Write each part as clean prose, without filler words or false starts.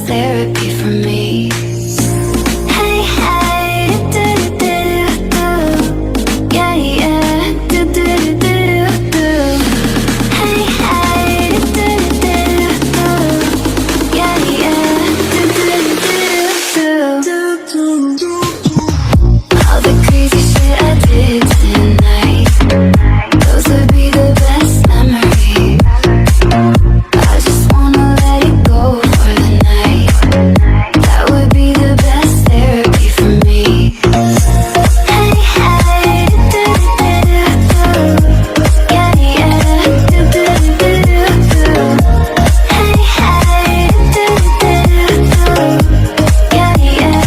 best therapy for me. Hey, hey, do-do-do-do-do. Yeah, yeah, do-do-do-do-do. Hey, hey, do-do-do-do-do. Yeah, yeah, do-do-do-do-do. All the crazy shit I did tonight, those would be the best memories. I just wanna let it go for the night. That would be the best therapy for me. Hey, hey, do-do-do-do-do. Yeah, yeah, do-do-do-do-do. Hey, hey, do-do-do-do-do. Yeah, yeah,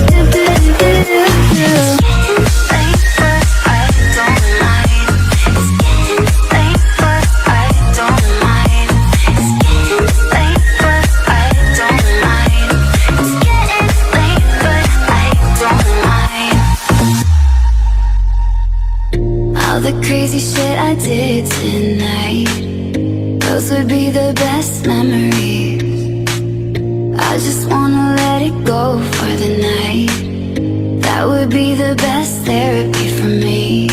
do-do-do-do-do. All the crazy shit I did tonight, those would be the best memories. I just wanna let it go for the night. That would be the best therapy for me.